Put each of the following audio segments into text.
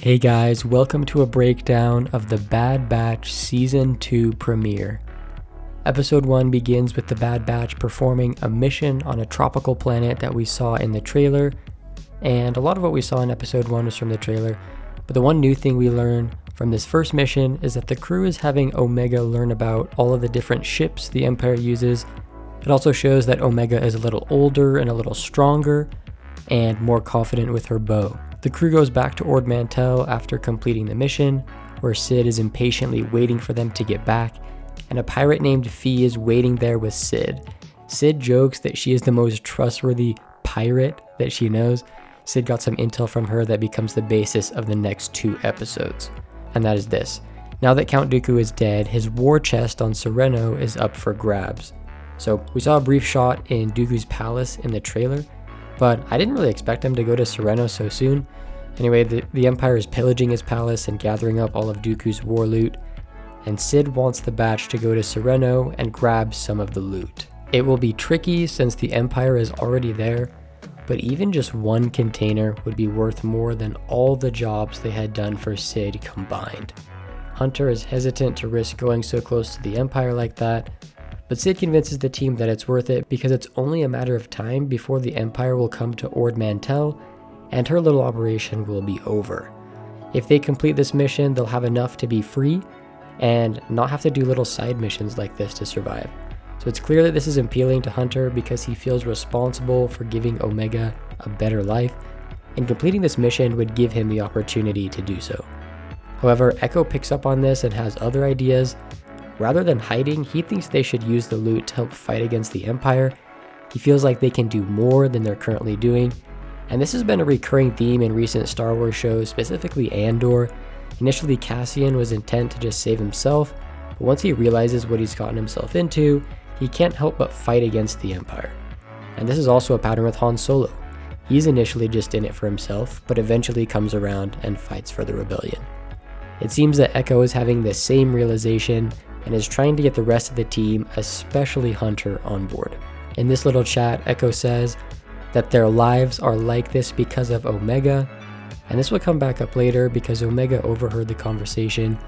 Hey guys, welcome to a breakdown of the Bad Batch Season 2 premiere. Episode 1 begins with the Bad Batch performing a mission on a tropical planet that we saw in the trailer, and a lot of what we saw in Episode 1 was from the trailer, but the one new thing we learn from this first mission is that the crew is having Omega learn about all of the different ships the Empire uses. It also shows that Omega is a little older and a little stronger, and more confident with her bow. The crew goes back to Ord Mantell after completing the mission, where Sid is impatiently waiting for them to get back, and a pirate named Fee is waiting there with Sid. Sid jokes that she is the most trustworthy pirate that she knows. Sid got some intel from her that becomes the basis of the next 2 episodes, and that is this. Now that Count Dooku is dead, his war chest on Serenno is up for grabs. So we saw a brief shot in Dooku's palace in the trailer, but I didn't really expect him to go to Serenno so soon. Anyway, the Empire is pillaging his palace and gathering up all of Dooku's war loot, and Sid wants the Batch to go to Serenno and grab some of the loot. It will be tricky since the Empire is already there, but even just one container would be worth more than all the jobs they had done for Sid combined. Hunter is hesitant to risk going so close to the Empire like that, but Sid convinces the team that it's worth it because it's only a matter of time before the Empire will come to Ord Mantell and her little operation will be over. If they complete this mission, they'll have enough to be free and not have to do little side missions like this to survive. So it's clear that this is appealing to Hunter because he feels responsible for giving Omega a better life, and completing this mission would give him the opportunity to do so. However, Echo picks up on this and has other ideas. Rather than hiding, he thinks they should use the loot to help fight against the Empire. He feels like they can do more than they're currently doing, and this has been a recurring theme in recent Star Wars shows, specifically Andor. Initially, Cassian was intent to just save himself, but once he realizes what he's gotten himself into, he can't help but fight against the Empire. And this is also a pattern with Han Solo. He's initially just in it for himself, but eventually comes around and fights for the rebellion. It seems that Echo is having the same realization and is trying to get the rest of the team, especially Hunter, on board. In this little chat, Echo says that their lives are like this because of Omega, and this will come back up later because Omega overheard the conversation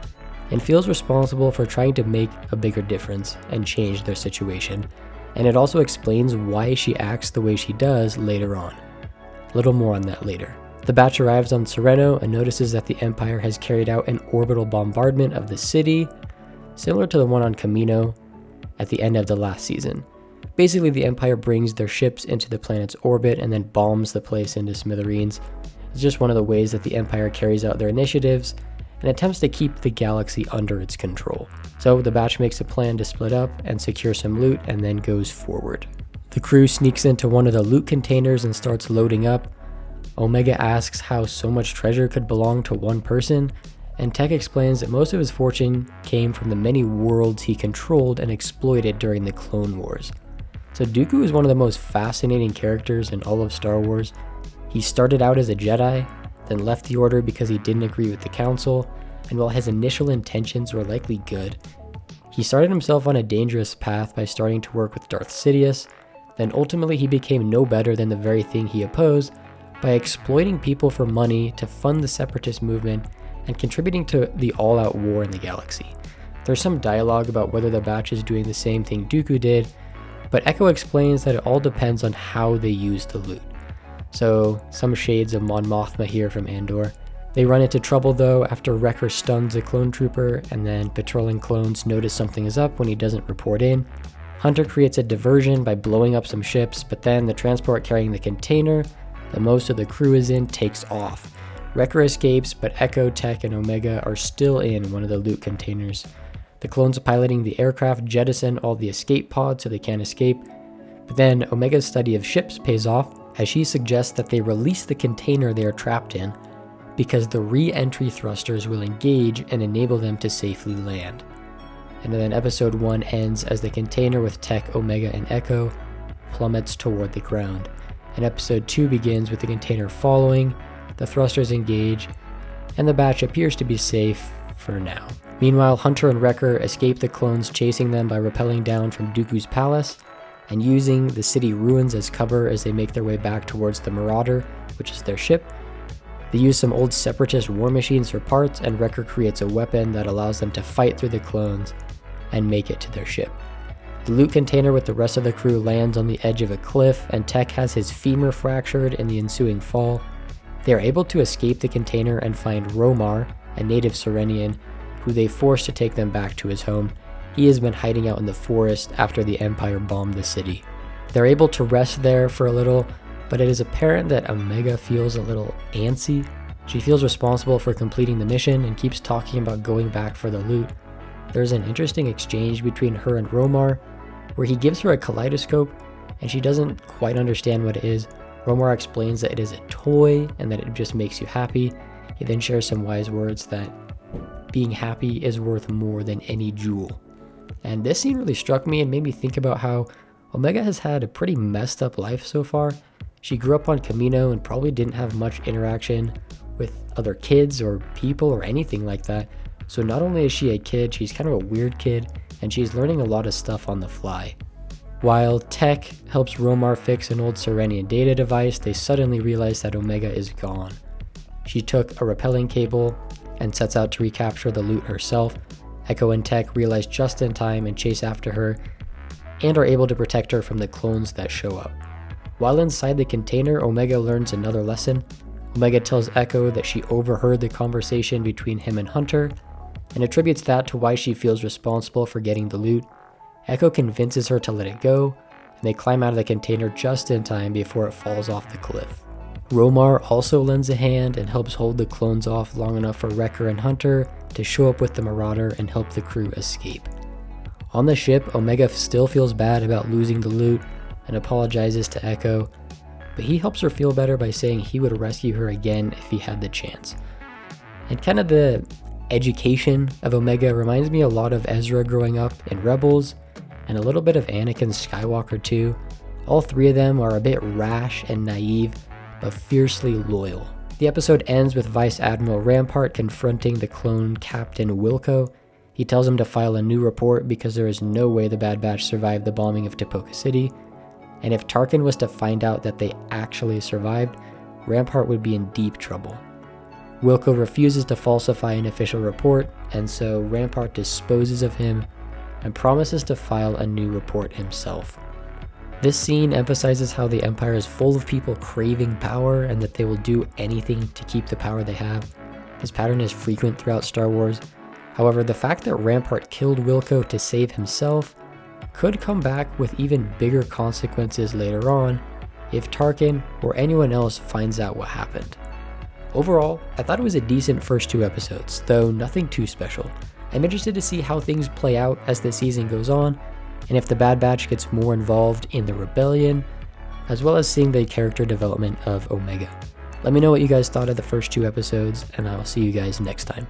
and feels responsible for trying to make a bigger difference and change their situation, and it also explains why she acts the way she does later on. A little more on that later. The Batch arrives on Serenno and notices that the Empire has carried out an orbital bombardment of the city, similar to the one on Kamino at the end of the last season. Basically, the Empire brings their ships into the planet's orbit and then bombs the place into smithereens. It's just one of the ways that the Empire carries out their initiatives and attempts to keep the galaxy under its control. So the Batch makes a plan to split up and secure some loot and then goes forward. The crew sneaks into one of the loot containers and starts loading up. Omega asks how so much treasure could belong to one person, and Tech explains that most of his fortune came from the many worlds he controlled and exploited during the Clone Wars. So Dooku is one of the most fascinating characters in all of Star Wars. He started out as a Jedi, then left the Order because he didn't agree with the Council, and while his initial intentions were likely good, he started himself on a dangerous path by starting to work with Darth Sidious. Then ultimately he became no better than the very thing he opposed by exploiting people for money to fund the separatist movement and contributing to the all-out war in the galaxy. There's some dialogue about whether the Batch is doing the same thing Dooku did, but Echo explains that it all depends on how they use the loot. So, some shades of Mon Mothma here from Andor. They run into trouble though after Wrecker stuns a clone trooper, and then patrolling clones notice something is up when he doesn't report in. Hunter creates a diversion by blowing up some ships, but then the transport carrying the container that most of the crew is in takes off. Wrecker escapes, but Echo, Tech, and Omega are still in one of the loot containers. The clones piloting the aircraft jettison all the escape pods so they can't escape, but then Omega's study of ships pays off as she suggests that they release the container they are trapped in because the re-entry thrusters will engage and enable them to safely land. And then episode 1 ends as the container with Tech, Omega, and Echo plummets toward the ground. And episode 2 begins with the container following, the thrusters engage, and the Batch appears to be safe for now. Meanwhile, Hunter and Wrecker escape the clones chasing them by rappelling down from Dooku's palace and using the city ruins as cover as they make their way back towards the Marauder, which is their ship. They use some old separatist war machines for parts, and Wrecker creates a weapon that allows them to fight through the clones and make it to their ship. The loot container with the rest of the crew lands on the edge of a cliff, and Tech has his femur fractured in the ensuing fall. They are able to escape the container and find Romar, a native Serenian, who they force to take them back to his home. He has been hiding out in the forest after the Empire bombed the city. They're able to rest there for a little, but it is apparent that Omega feels a little antsy. She feels responsible for completing the mission and keeps talking about going back for the loot. There's an interesting exchange between her and Romar, where he gives her a kaleidoscope, and she doesn't quite understand what it is. Romar explains that it is a toy and that it just makes you happy. He then shares some wise words that being happy is worth more than any jewel. And this scene really struck me and made me think about how Omega has had a pretty messed up life so far. She grew up on Camino and probably didn't have much interaction with other kids or people or anything like that. So not only is she a kid, she's kind of a weird kid, and she's learning a lot of stuff on the fly. While Tech helps Romar fix an old Serenian data device, they suddenly realize that Omega is gone. She took a rappelling cable and sets out to recapture the loot herself. Echo and Tech realize just in time and chase after her, and are able to protect her from the clones that show up. While inside the container, Omega learns another lesson. Omega tells Echo that she overheard the conversation between him and Hunter, and attributes that to why she feels responsible for getting the loot. Echo convinces her to let it go, and they climb out of the container just in time before it falls off the cliff. Romar also lends a hand and helps hold the clones off long enough for Wrecker and Hunter to show up with the Marauder and help the crew escape. On the ship, Omega still feels bad about losing the loot and apologizes to Echo, but he helps her feel better by saying he would rescue her again if he had the chance. And kind of the education of Omega reminds me a lot of Ezra growing up in Rebels, and a little bit of Anakin Skywalker too. All three of them are a bit rash and naive, but fiercely loyal. The episode ends with Vice Admiral Rampart confronting the clone Captain Wilco. He tells him to file a new report because there is no way the Bad Batch survived the bombing of Tipoca City, and if Tarkin was to find out that they actually survived, Rampart would be in deep trouble. Wilco refuses to falsify an official report, and so Rampart disposes of him and promises to file a new report himself. This scene emphasizes how the Empire is full of people craving power and that they will do anything to keep the power they have. This pattern is frequent throughout Star Wars. However, the fact that Rampart killed Wilco to save himself could come back with even bigger consequences later on if Tarkin or anyone else finds out what happened. Overall, I thought it was a decent first 2 episodes, though nothing too special. I'm interested to see how things play out as the season goes on, and if the Bad Batch gets more involved in the rebellion, as well as seeing the character development of Omega. Let me know what you guys thought of the first 2 episodes, and I'll see you guys next time.